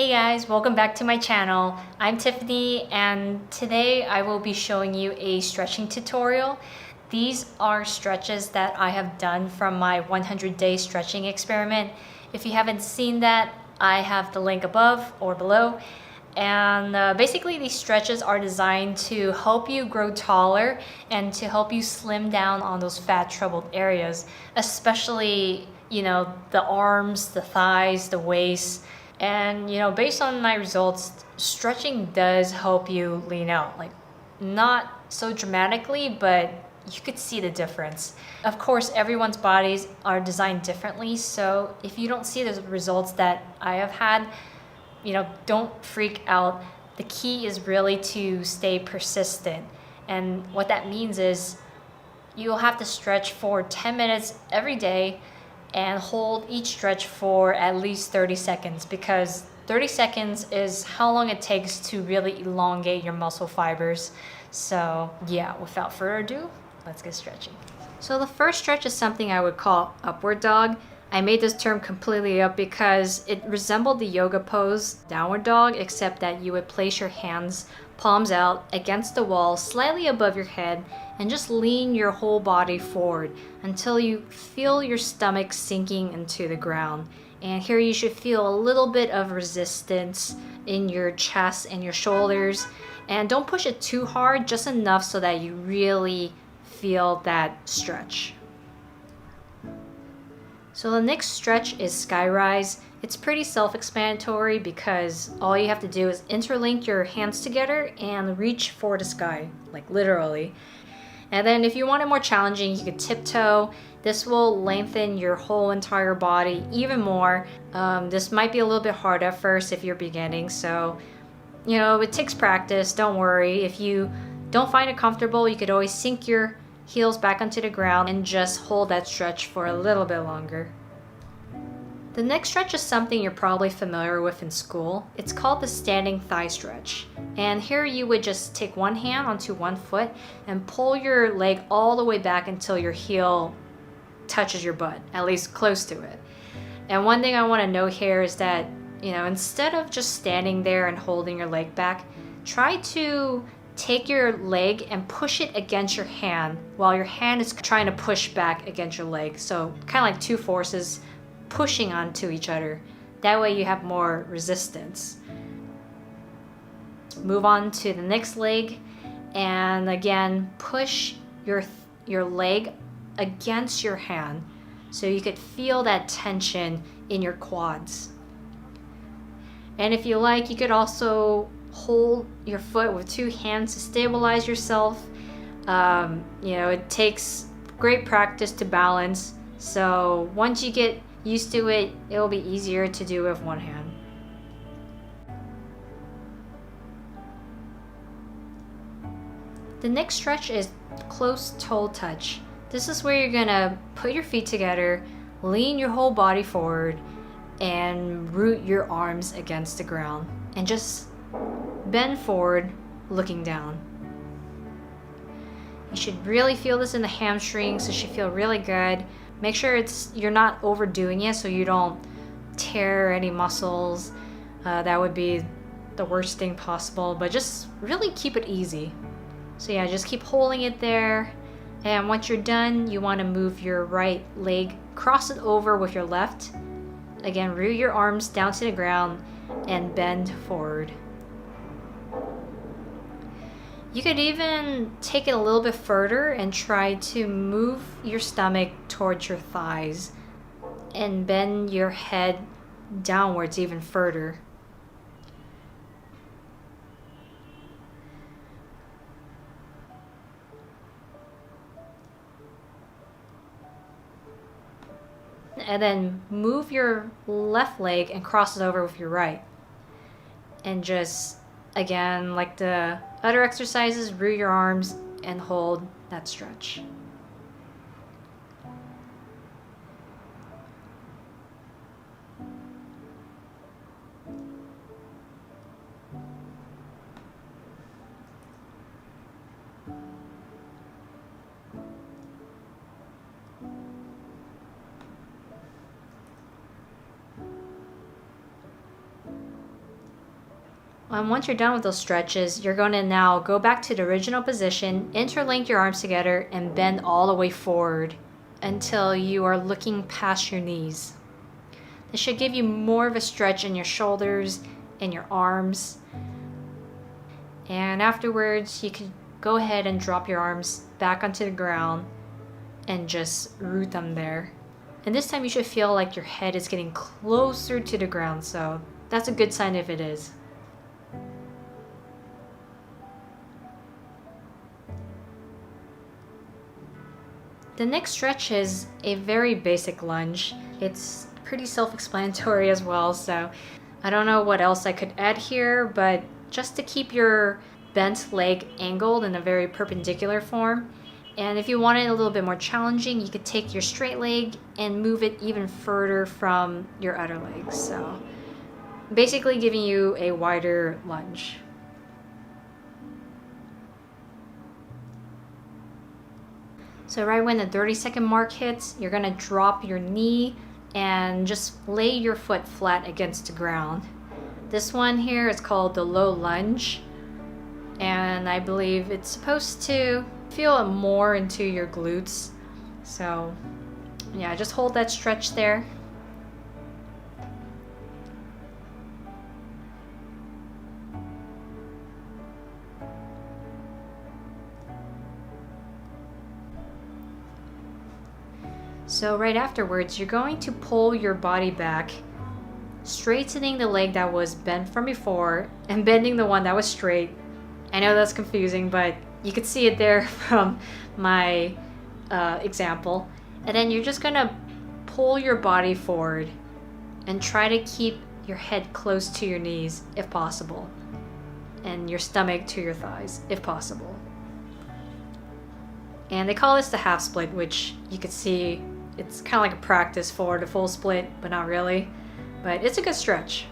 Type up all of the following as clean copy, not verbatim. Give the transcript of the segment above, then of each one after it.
Hey guys, welcome back to my channel. I'm Tiffany and today I will be showing you a stretching tutorial. These are stretches that I have done from my 100-day stretching experiment. If you haven't seen that, I have the link above or below. And basically these stretches are designed to help you grow taller and to help you slim down on those fat troubled areas, especially, the arms, the thighs, the waist. And based on my results, stretching does help you lean out, like not so dramatically, but you could see the difference. Of course, everyone's bodies are designed differently, so if you don't see the results that I have had, don't freak out. The key is really to stay persistent. And what that means is you'll have to stretch for 10 minutes every day and hold each stretch for at least 30 seconds because 30 seconds is how long it takes to really elongate your muscle fibers. So yeah, without further ado, let's get stretching. So the first stretch is something I would call upward dog. I made this term completely up because it resembled the yoga pose downward dog, except that you would place your hands palms out against the wall slightly above your head and just lean your whole body forward until you feel your stomach sinking into the ground. And here you should feel a little bit of resistance in your chest and your shoulders. And don't push it too hard, just enough so that you really feel that stretch. So the next stretch is sky rise. It's pretty self-explanatory because all you have to do is interlink your hands together and reach for the sky, like literally. And then if you want it more challenging, you could tiptoe. This will lengthen your whole entire body even more. This might be a little bit hard at first if you're beginning, so it takes practice, don't worry. If you don't find it comfortable, you could always sink your heels back onto the ground and just hold that stretch for a little bit longer. The next stretch is something you're probably familiar with in school. It's called the standing thigh stretch. And here you would just take one hand onto one foot and pull your leg all the way back until your heel touches your butt, at least close to it. And one thing I want to note here is that, instead of just standing there and holding your leg back, try to take your leg and push it against your hand while your hand is trying to push back against your leg. So kind of like two forces pushing onto each other. That way you have more resistance. Move on to the next leg and again push your leg against your hand so you could feel that tension in your quads. And if you like, you could also hold your foot with two hands to stabilize yourself. It takes great practice to balance, so once you get used to it, it'll be easier to do with one hand. The next stretch is close toe touch. This is where you're gonna put your feet together, lean your whole body forward, and root your arms against the ground, and just bend forward, looking down. You should really feel this in the hamstrings. It should feel really good. Make sure you're not overdoing it so you don't tear any muscles. That would be the worst thing possible, but just really keep it easy. So yeah, just keep holding it there. And once you're done, you want to move your right leg, cross it over with your left. Again, root your arms down to the ground and bend forward. You could even take it a little bit further and try to move your stomach towards your thighs and bend your head downwards even further. And then move your left leg and cross it over with your right. And just, again, like the other exercises, root your arms and hold that stretch. And once you're done with those stretches, you're going to now go back to the original position, interlink your arms together, and bend all the way forward until you are looking past your knees. This should give you more of a stretch in your shoulders and your arms. And afterwards, you can go ahead and drop your arms back onto the ground and just root them there. And this time you should feel like your head is getting closer to the ground, so that's a good sign if it is. The next stretch is a very basic lunge. It's pretty self-explanatory as well, so I don't know what else I could add here, but just to keep your bent leg angled in a very perpendicular form. And if you want it a little bit more challenging, you could take your straight leg and move it even further from your other leg. So basically giving you a wider lunge. So right when the 30-second mark hits, you're gonna drop your knee and just lay your foot flat against the ground. This one here is called the low lunge, and I believe it's supposed to feel it more into your glutes. So yeah, just hold that stretch there. So right afterwards, you're going to pull your body back, straightening the leg that was bent from before and bending the one that was straight. I know that's confusing, but you could see it there from my example. And then you're just gonna pull your body forward and try to keep your head close to your knees if possible, and your stomach to your thighs if possible. And they call this the half split, which you could see it's kind of like a practice for the full split, but not really. But it's a good stretch.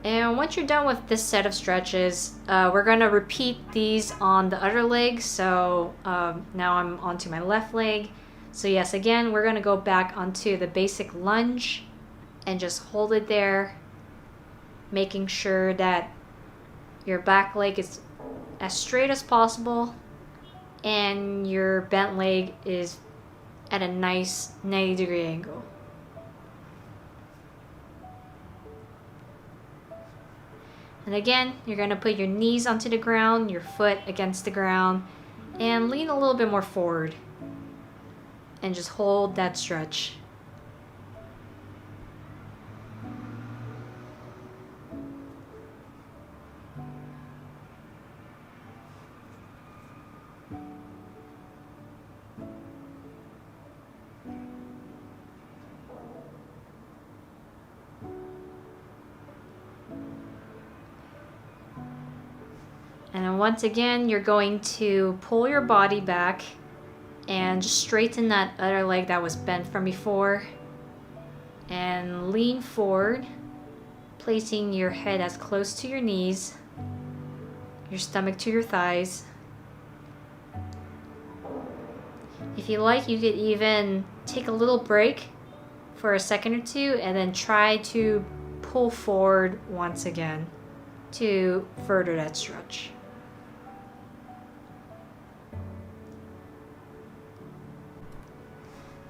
And once you're done with this set of stretches, we're going to repeat these on the other leg. So now I'm onto my left leg. So yes, again, we're going to go back onto the basic lunge and just hold it there, making sure that your back leg is as straight as possible and your bent leg is at a nice 90-degree angle. And again, you're going to put your knees onto the ground, your foot against the ground, and lean a little bit more forward. And just hold that stretch. And then once again, you're going to pull your body back and just straighten that other leg that was bent from before. And lean forward, placing your head as close to your knees, your stomach to your thighs. If you like, you could even take a little break for a second or two and then try to pull forward once again to further that stretch.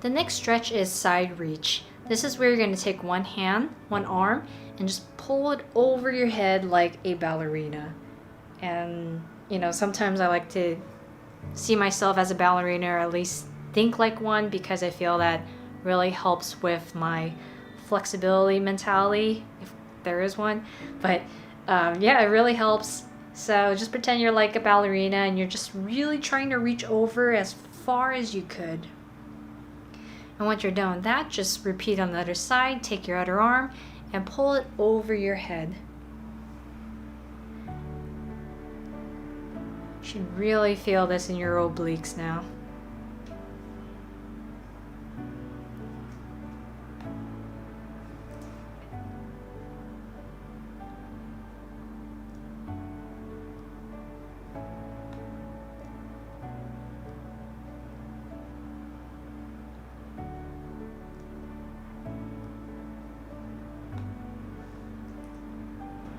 The next stretch is side reach. This is where you're going to take one hand, one arm, and just pull it over your head like a ballerina. And, you know, sometimes I like to see myself as a ballerina, or at least think like one, because I feel that really helps with my flexibility mentality, if there is one. But yeah, it really helps. So just pretend you're like a ballerina and you're just really trying to reach over as far as you could. And once you're done with that, just repeat on the other side. Take your other arm and pull it over your head. You should really feel this in your obliques now.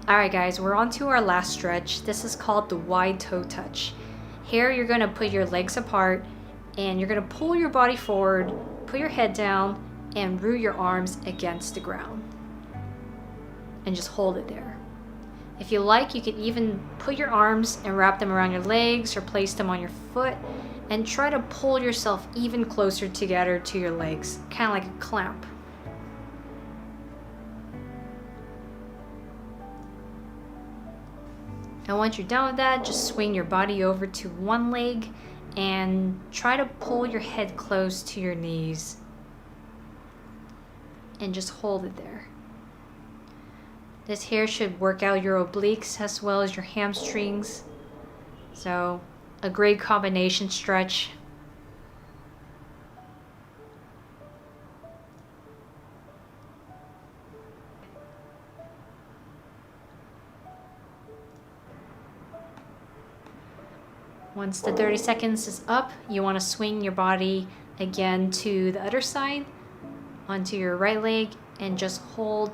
Alright guys, we're on to our last stretch. This is called the wide toe touch. Here you're going to put your legs apart and you're going to pull your body forward, put your head down, and root your arms against the ground. And just hold it there. If you like, you can even put your arms and wrap them around your legs or place them on your foot and try to pull yourself even closer together to your legs, kind of like a clamp. And once you're done with that, just swing your body over to one leg and try to pull your head close to your knees. And just hold it there. This here should work out your obliques as well as your hamstrings. So, a great combination stretch. Once the 30 seconds is up, you want to swing your body again to the other side, onto your right leg, and just hold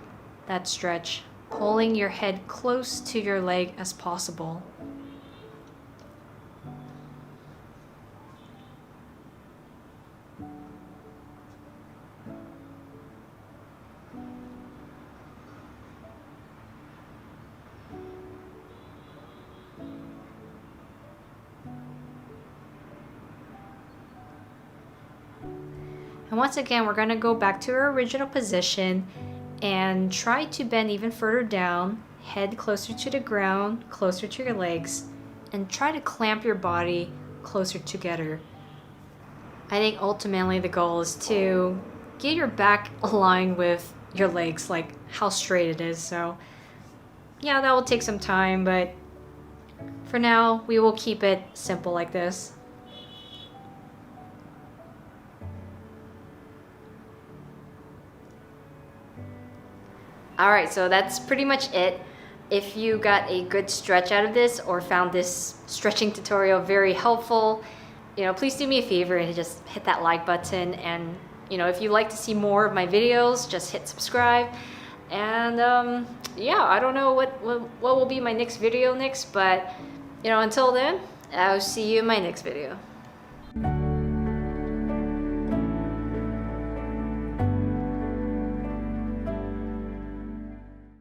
that stretch, pulling your head close to your leg as possible. And once again, we're going to go back to our original position and try to bend even further down, head closer to the ground, closer to your legs, and try to clamp your body closer together. I think ultimately the goal is to get your back aligned with your legs, like how straight it is. So yeah, that will take some time, but for now, we will keep it simple like this. Alright, so that's pretty much it. If you got a good stretch out of this or found this stretching tutorial very helpful, please do me a favor and just hit that like button. And if you'd like to see more of my videos, just hit subscribe. And yeah, I don't know what will be my next video next, but until then, I'll see you in my next video.